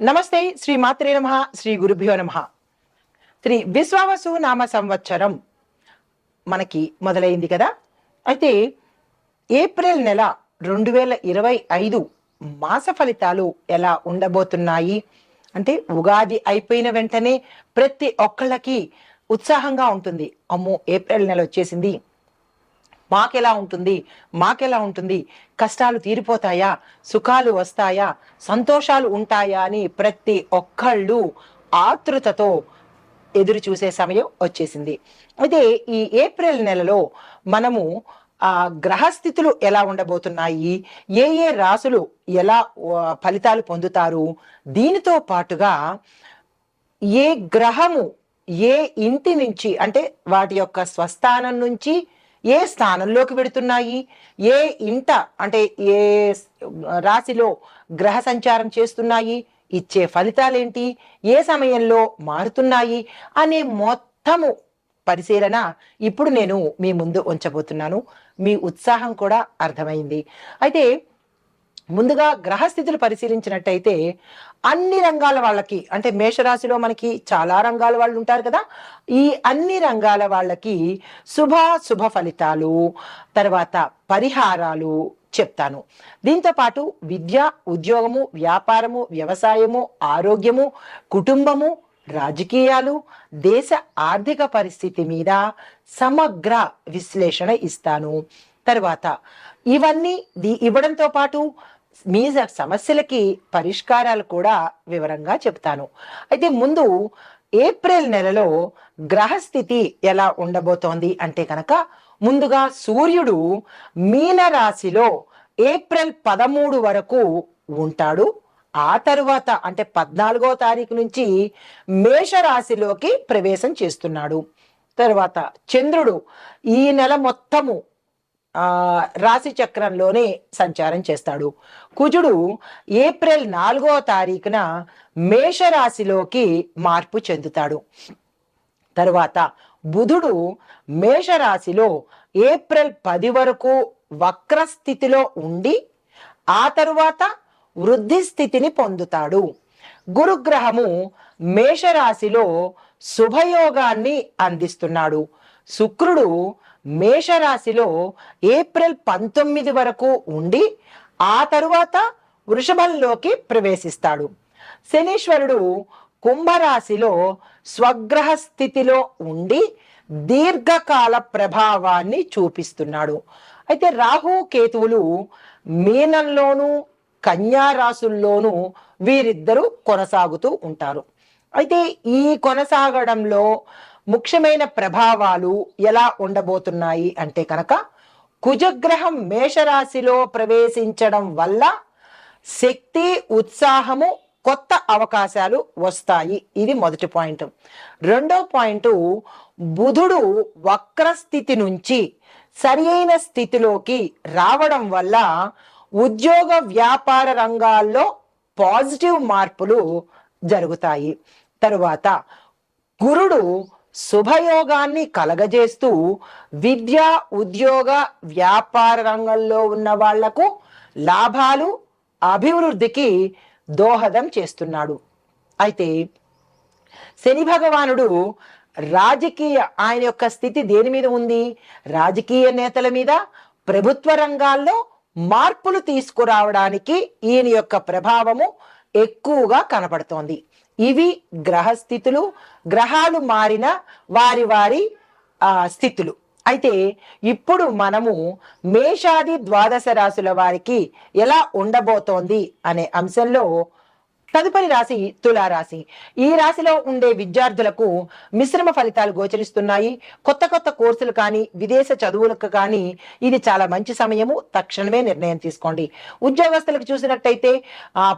నమస్తే శ్రీ మాత్రే నమః శ్రీ గురుభ్యో నమః. శ్రీ విశ్వావసు నామ సంవత్సరం మనకి మొదలైంది కదా. అయితే ఏప్రిల్ నెల 2025 మాస ఫలితాలు ఎలా ఉండబోతున్నాయి అంటే, ఉగాది అయిపోయిన వెంటనే ప్రతి ఒక్కళ్ళకి ఉత్సాహంగా ఉంటుంది. అమ్మో ఏప్రిల్ నెల వచ్చేసింది, మాకెలా ఉంటుంది, మాకెలా ఉంటుంది, కష్టాలు తీరిపోతాయా, సుఖాలు వస్తాయా, సంతోషాలు ఉంటాయా అని ప్రతి ఒక్కళ్ళు ఆతృతతో ఎదురు చూసే సమయం వచ్చేసింది. అయితే ఈ ఏప్రిల్ నెలలో మనము గ్రహస్థితులు ఎలా ఉండబోతున్నాయి, ఏ ఏ రాసులు ఎలా ఫలితాలు పొందుతారు, దీనితో పాటుగా ఏ గ్రహము ఏ ఇంటి నుంచి అంటే వాటి యొక్క స్వస్థానం నుంచి ఏ స్థానంలోకి వెడుతున్నాయి, ఏ ఇంట అంటే ఏ రాశిలో గ్రహ సంచారం చేస్తున్నాయి, ఇచ్చే ఫలితాలేంటి, ఏ సమయంలో మారుతున్నాయి అనే మొత్తము పరిశీలన ఇప్పుడు నేను మీ ముందు ఉంచబోతున్నాను. మీ ఉత్సాహం కూడా అర్థమైంది. అయితే ముందుగా గ్రహస్థితులు పరిశీలించినట్టయితే అన్ని రంగాల వాళ్ళకి అంటే మేషరాశిలో మనకి చాలా రంగాల వాళ్ళు ఉంటారు కదా, ఈ అన్ని రంగాల వాళ్ళకి శుభ ఫలితాలు తర్వాత పరిహారాలు చెప్తాను. దీంతో పాటు విద్య, ఉద్యోగము, వ్యాపారము, వ్యవసాయము, ఆరోగ్యము, కుటుంబము, రాజకీయాలు, దేశ ఆర్థిక పరిస్థితి మీద సమగ్ర విశ్లేషణ ఇస్తాను. తర్వాత ఇవన్నీ ఇవ్వడంతో పాటు మీ సమస్యలకి పరిష్కారాలు కూడా వివరంగా చెప్తాను. అయితే ముందు ఏప్రిల్ నెలలో గ్రహస్థితి ఎలా ఉండబోతోంది అంటే కనుక, ముందుగా సూర్యుడు మీన రాశిలో ఏప్రిల్ 13 వరకు ఉంటాడు. ఆ తరువాత అంటే 14వ తారీఖు నుంచి మేషరాశిలోకి ప్రవేశం చేస్తున్నాడు. తర్వాత చంద్రుడు ఈ నెల మొత్తము రాశి చక్రంలోనే సంచారం చేస్తాడు. కుజుడు ఏప్రిల్ 4వ తారీఖున మేషరాశిలోకి మార్పు చెందుతాడు. తరువాత బుధుడు మేషరాశిలో ఏప్రిల్ 10 వరకు వక్రస్థితిలో ఉండి ఆ తరువాత వృద్ధి స్థితిని పొందుతాడు. గురుగ్రహము మేషరాశిలో శుభయోగాన్ని అందిస్తున్నాడు. శుక్రుడు మేషరాశిలో ఏప్రిల్ 19 వరకు ఉండి ఆ తరువాత వృషభంలోకి ప్రవేశిస్తాడు. శనీశ్వరుడు కుంభరాశిలో స్వగ్రహ స్థితిలో ఉండి దీర్ఘకాల ప్రభావాన్ని చూపిస్తున్నాడు. అయితే రాహు కేతువులు మీనంలోను కన్యా రాశుల్లోనూ వీరిద్దరూ కొనసాగుతూ ఉంటారు. అయితే ఈ కొనసాగడంలో ముఖ్యమైన ప్రభావాలు ఎలా ఉండబోతున్నాయి అంటే కనుక, కుజగ్రహం మేషరాశిలో ప్రవేశించడం వల్ల శక్తి, ఉత్సాహము, కొత్త అవకాశాలు వస్తాయి. ఇది మొదటి పాయింట్. రెండో పాయింట్, బుధుడు వక్రస్థితి నుంచి సరి అయిన స్థితిలోకి రావడం వల్ల ఉద్యోగ వ్యాపార రంగాల్లో పాజిటివ్ మార్పులు జరుగుతాయి. తరువాత గురుడు శుభయోగాన్ని కలగజేస్తూ విద్య, ఉద్యోగ వ్యాపార రంగంలో ఉన్న వాళ్లకు లాభాలు, అభివృద్ధికి దోహదం చేస్తున్నాడు. అయితే శని భగవానుడు ఆయన యొక్క స్థితి దేని మీద ఉంది? రాజకీయ నేతల మీద, ప్రభుత్వ రంగాల్లో మార్పులు తీసుకురావడానికి ఈయన యొక్క ప్రభావము ఎక్కువగా కనపడుతోంది. ఇవి గ్రహస్థితులు, గ్రహాలు మారిన వారి వారి స్థితులు. అయితే ఇప్పుడు మనము మేషాది ద్వాదశ రాశుల వారికి ఎలా ఉండబోతోంది అనే అంశంలో తదుపరి రాశి తులారాశి. ఈ రాశిలో ఉండే విద్యార్థులకు మిశ్రమ ఫలితాలు గోచరిస్తున్నాయి. కొత్త కోర్సులు కానీ విదేశ చదువులకు కానీ ఇది చాలా మంచి సమయము. తక్షణమే నిర్ణయం తీసుకోండి. ఉద్యోగస్తులకు చూసినట్టయితే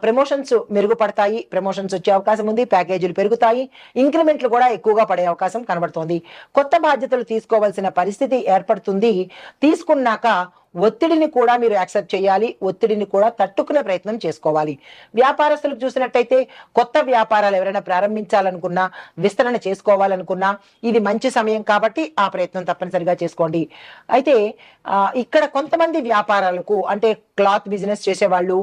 ప్రమోషన్స్ మెరుగుపడతాయి, ప్రమోషన్స్ వచ్చే అవకాశం ఉంది, ప్యాకేజీలు పెరుగుతాయి, ఇంక్రిమెంట్లు కూడా ఎక్కువగా పడే అవకాశం కనబడుతోంది. కొత్త బాధ్యతలు తీసుకోవాల్సిన పరిస్థితి ఏర్పడుతుంది. తీసుకున్నాక ఒత్తిడిని కూడా మీరు యాక్సెప్ట్ చేయాలి, ఒత్తిడిని కూడా తట్టుకునే ప్రయత్నం చేసుకోవాలి. వ్యాపారస్తులకు చూసినట్టయితే కొత్త వ్యాపారాలు ఎవరైనా ప్రారంభించాలనుకున్నా, విస్తరణ చేసుకోవాలనుకున్నా ఇది మంచి సమయం కాబట్టి ఆ ప్రయత్నం తప్పనిసరిగా చేసుకోండి. అయితే ఇక్కడ కొంతమంది వ్యాపారాలకు అంటే క్లాత్ బిజినెస్ చేసేవాళ్ళు,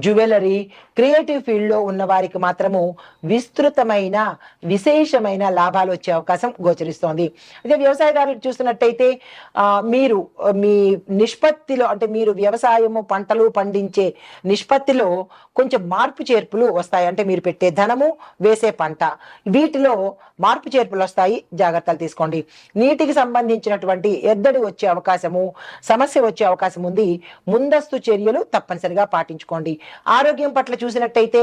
జ్యువెలరీ, క్రియేటివ్ ఫీల్డ్ లో ఉన్న వారికి మాత్రము విస్తృతమైన విశేషమైన లాభాలు వచ్చే అవకాశం గోచరిస్తోంది. అయితే వ్యవసాయదారులకు చూస్తున్నట్టయితే మీరు మీ నిష్పత్తిలో అంటే మీరు వ్యవసాయము పంటలు పండించే నిష్పత్తిలో కొంచెం మార్పు చేర్పులు వస్తాయి. అంటే మీరు పెట్టే ధనము, వేసే పంట, వీటిలో మార్పు చేర్పులు వస్తాయి, జాగ్రత్తలు తీసుకోండి. నీటికి సంబంధించినటువంటి ఎద్దడి వచ్చే అవకాశము, సమస్య వచ్చే అవకాశం ఉంది. ముందస్తు చర్యలు తప్పనిసరిగా పాటించుకోండి. ఆరోగ్యం పట్ల చూసినట్టయితే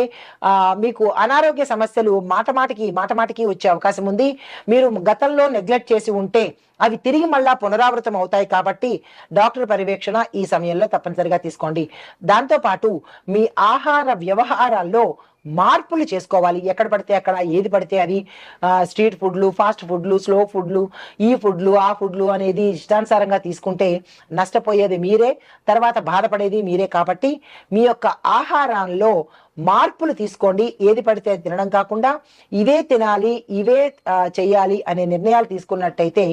మీకు అనారోగ్య సమస్యలు మాటమాటికి వచ్చే అవకాశం ఉంది. మీరు గతంలో నెగ్లెక్ట్ చేసి ఉంటే అవి తిరిగి మళ్ళా పునరావృతం అవుతాయి కాబట్టి డాక్టర్ పర్యవేక్షణ ఈ సమయంలో తప్పనిసరిగా తీసుకోండి. దాంతోపాటు మీ ఆహార వ్యవహారాల్లో మార్పులు చేసుకోవాలి. ఎక్కడ పడితే అక్కడ ఏది పడితే అది స్ట్రీట్ ఫుడ్లు, ఫాస్ట్ ఫుడ్లు, స్లో ఫుడ్లు, ఈ ఫుడ్లు ఆ ఫుడ్లు అనేది ఇష్టానుసారంగా తీసుకుంటే నష్టపోయేది మీరే, తర్వాత బాధపడేది మీరే. కాబట్టి మీ యొక్క ఆహారంలో మార్పులు తీసుకోండి. ఏది పడితే తినడం కాకుండా ఇవే తినాలి, ఇవే చెయ్యాలి అనే నిర్ణయాలు తీసుకున్నట్టయితే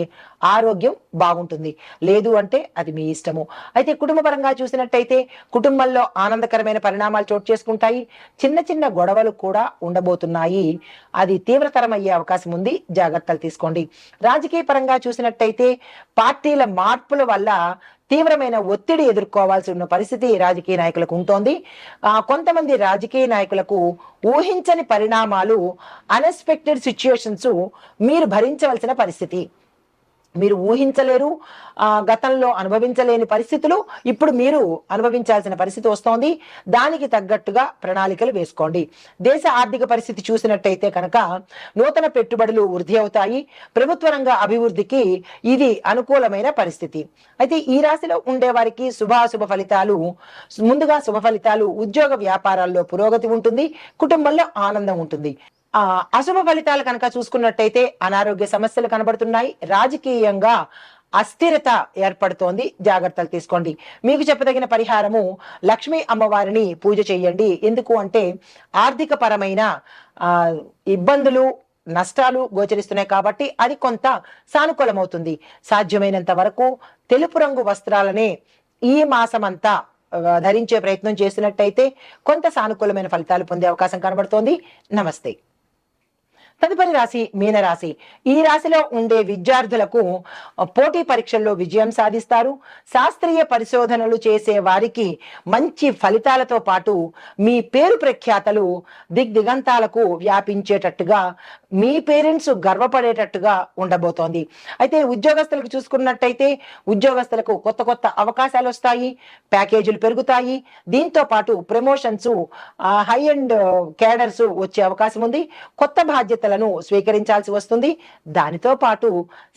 ఆరోగ్యం బాగుంటుంది. లేదు అంటే అది మీ ఇష్టము. అయితే కుటుంబపరంగా చూసినట్టయితే కుటుంబంలో ఆనందకరమైన పరిణామాలు చోటు చేసుకుంటాయి. చిన్న చిన్న గొడవలు కూడా ఉండబోతున్నాయి. అది తీవ్రతరం అయ్యే అవకాశం ఉంది, జాగ్రత్తలు తీసుకోండి. రాజకీయ పరంగా చూసినట్టయితే పార్టీల మార్పుల వల్ల తీవ్రమైన ఒత్తిడి ఎదుర్కోవాల్సి ఉన్న పరిస్థితి రాజకీయ నాయకులకు ఉంటోంది. కొంతమంది రాజకీయ నాయకులకు ఊహించని పరిణామాలు, అన్ఎక్స్పెక్టెడ్ సిచ్యుయేషన్స్ మీరు భరించవలసిన పరిస్థితి. మీరు ఊహించలేరు, గతంలో అనుభవించలేని పరిస్థితులు ఇప్పుడు మీరు అనుభవించాల్సిన పరిస్థితి వస్తోంది. దానికి తగ్గట్టుగా ప్రణాళికలు వేసుకోండి. దేశ ఆర్థిక పరిస్థితి చూసినట్టయితే కనుక నూతన పెట్టుబడులు వృద్ధి అవుతాయి. ప్రభుత్వ రంగ అభివృద్ధికి ఇది అనుకూలమైన పరిస్థితి. అయితే ఈ రాశిలో ఉండే వారికి శుభాశుభ ఫలితాలు, ముందుగా శుభ ఫలితాలు, ఉద్యోగ వ్యాపారాల్లో పురోగతి ఉంటుంది, కుటుంబంలో ఆనందం ఉంటుంది. అశుభ ఫలితాలు కనుక చూసుకున్నట్టయితే అనారోగ్య సమస్యలు కనబడుతున్నాయి. రాజకీయంగా అస్థిరత ఏర్పడుతోంది, జాగ్రత్తలు తీసుకోండి. మీకు చెప్పదగిన పరిహారము లక్ష్మీ అమ్మవారిని పూజ చేయండి. ఎందుకు అంటే ఆర్థిక పరమైన ఇబ్బందులు, నష్టాలు గోచరిస్తున్నాయి కాబట్టి అది కొంత సానుకూలమవుతుంది. సాధ్యమైనంత వరకు తెలుపు రంగు వస్త్రాలనే ఈ మాసమంతా ధరించే ప్రయత్నం చేసినట్టయితే కొంత సానుకూలమైన ఫలితాలు పొందే అవకాశం కనబడుతోంది. నమస్తే. తదుపరి రాశి మీనరాశి. ఈ రాశిలో ఉండే విద్యార్థులకు పోటీ పరీక్షల్లో విజయం సాధిస్తారు. శాస్త్రీయ పరిశోధనలు చేసే వారికి మంచి ఫలితాలతో పాటు మీ పేరు ప్రఖ్యాతలు దిగ్దిగంతాలకు వ్యాపించేటట్టుగా, మీ పేరెంట్స్ గర్వపడేటట్టుగా ఉండబోతోంది. అయితే ఉద్యోగస్తులకు చూసుకున్నట్టయితే ఉద్యోగస్తులకు కొత్త కొత్త అవకాశాలు వస్తాయి, ప్యాకేజీలు పెరుగుతాయి. దీంతో పాటు ప్రమోషన్స్, హై అండ్ క్యాడర్స్ వచ్చే అవకాశం ఉంది. కొత్త బాధ్యతలను స్వీకరించాల్సి వస్తుంది. దానితో పాటు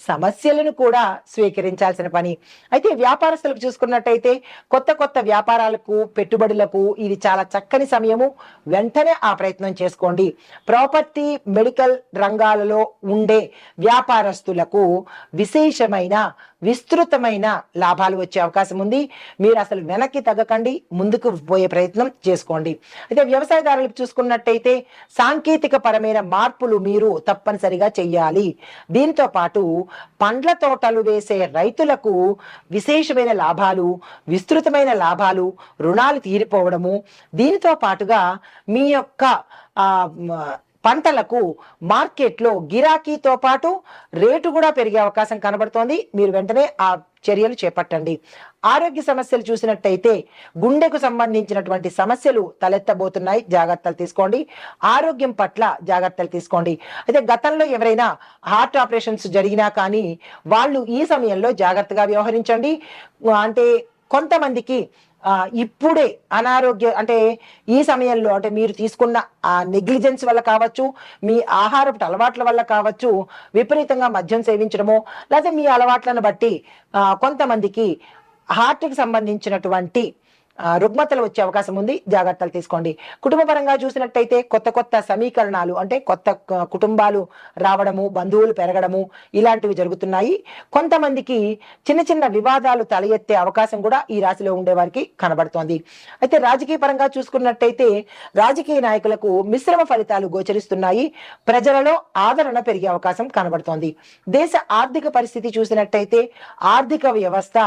సమస్యలను కూడా స్వీకరించాల్సిన పని. అయితే వ్యాపారస్తులకు చూసుకున్నట్టయితే కొత్త కొత్త వ్యాపారాలకు, పెట్టుబడులకు ఇది చాలా చక్కని సమయము. వెంటనే ఆ ప్రయత్నం చేసుకోండి. ప్రాపర్టీ, మెడికల్ రంగాలలో ఉండే వ్యాపారస్తులకు విశేషమైన విస్తృతమైన లాభాలు వచ్చే అవకాశం ఉంది. మీరు అసలు వెనక్కి తగ్గకండి, ముందుకు పోయే ప్రయత్నం చేసుకోండి. అయితే వ్యవసాయదారులకు చూసుకున్నట్టయితే సాంకేతిక పరమైన మార్పులు మీరు తప్పనిసరిగా చెయ్యాలి. దీంతో పాటు పండ్ల తోటలు వేసే రైతులకు విశేషమైన లాభాలు, విస్తృతమైన లాభాలు, రుణాలు తీరిపోవడము, దీనితో పాటుగా మీ యొక్క పంటలకు మార్కెట్లో గిరాకీతో పాటు రేటు కూడా పెరిగే అవకాశం కనబడుతోంది. మీరు వెంటనే ఆ చర్యలు చేపట్టండి. ఆరోగ్య సమస్యలు చూసినట్టయితే గుండెకు సంబంధించినటువంటి సమస్యలు తలెత్తబోతున్నాయి, జాగ్రత్తలు తీసుకోండి. ఆరోగ్యం పట్ల జాగ్రత్తలు తీసుకోండి. అయితే గతంలో ఎవరైనా హార్ట్ ఆపరేషన్స్ జరిగినా కానీ వాళ్ళు ఈ సమయంలో జాగ్రత్తగా వ్యవహరించండి. అంటే కొంతమందికి ఇప్పుడే అనారోగ్య అంటే ఈ సమయంలో అంటే మీరు తీసుకున్న ఆ నెగ్లిజెన్స్ వల్ల కావచ్చు, మీ ఆహారపు అలవాట్ల వల్ల కావచ్చు, విపరీతంగా మద్యం సేవించడమో లేకపోతే మీ అలవాట్లను బట్టి కొంతమందికి హార్ట్కి సంబంధించినటువంటి రుగ్మతలు వచ్చే అవకాశం ఉంది, జాగ్రత్తలు తీసుకోండి. కుటుంబ పరంగా చూసినట్టయితే కొత్త కొత్త సమీకరణాలు అంటే కొత్త కుటుంబాలు రావడము, బంధువులు పెరగడము ఇలాంటివి జరుగుతున్నాయి. కొంతమందికి చిన్న చిన్న వివాదాలు తల ఎత్తే అవకాశం కూడా ఈ రాశిలో ఉండే వారికి కనబడుతోంది. అయితే రాజకీయ పరంగా చూసుకున్నట్టయితే రాజకీయ నాయకులకు మిశ్రమ ఫలితాలు గోచరిస్తున్నాయి. ప్రజలలో ఆదరణ పెరిగే అవకాశం కనబడుతోంది. దేశ ఆర్థిక పరిస్థితి చూసినట్టయితే ఆర్థిక వ్యవస్థ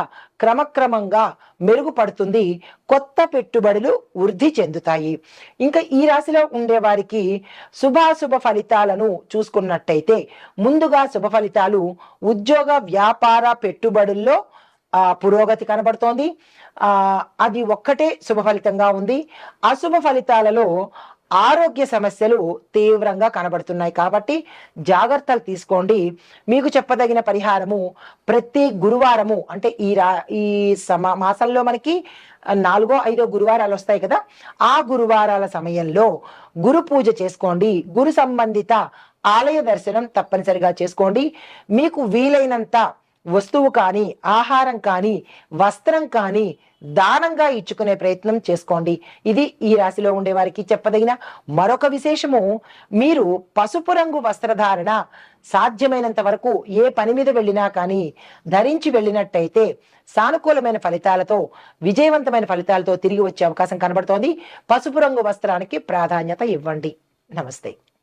క్రమక్రమంగా మెరుగుపడుతుంది. కొత్త పెట్టుబడులు వృద్ధి చెందుతాయి. ఇంకా ఈ రాశిలో ఉండే వారికి శుభాశుభ ఫలితాలను చూసుకున్నట్టయితే ముందుగా శుభ ఫలితాలు ఉద్యోగ వ్యాపార పెట్టుబడుల్లో పురోగతి కనబడుతోంది. అది ఒక్కటే శుభ ఫలితంగా ఉంది. అశుభ ఫలితాలలో ఆరోగ్య సమస్యలు తీవ్రంగా కనబడుతున్నాయి కాబట్టి జాగ్రత్తలు తీసుకోండి. మీకు చెప్పదగిన పరిహారము ప్రతి గురువారము అంటే ఈ మాసంలో మనకి 4వ 5వ గురువారాలు వస్తాయి కదా, ఆ గురువారాల సమయంలో గురు పూజ చేసుకోండి. గురు సంబంధిత ఆలయ దర్శనం తప్పనిసరిగా చేసుకోండి. మీకు వీలైనంత వస్తువు కానీ, ఆహారం కానీ, వస్త్రం కానీ దానంగా ఇచ్చుకునే ప్రయత్నం చేసుకోండి. ఇది ఈ రాశిలో ఉండే వారికి చెప్పదగిన మరొక విశేషము. మీరు పసుపు రంగు వస్త్రధారణ సాధ్యమైనంత వరకు ఏ పని మీద వెళ్ళినా కానీ ధరించి వెళ్ళినట్టయితే సానుకూలమైన ఫలితాలతో, విజయవంతమైన ఫలితాలతో తిరిగి వచ్చే అవకాశం కనబడుతోంది. పసుపు రంగు వస్త్రానికి ప్రాధాన్యత ఇవ్వండి. నమస్తే.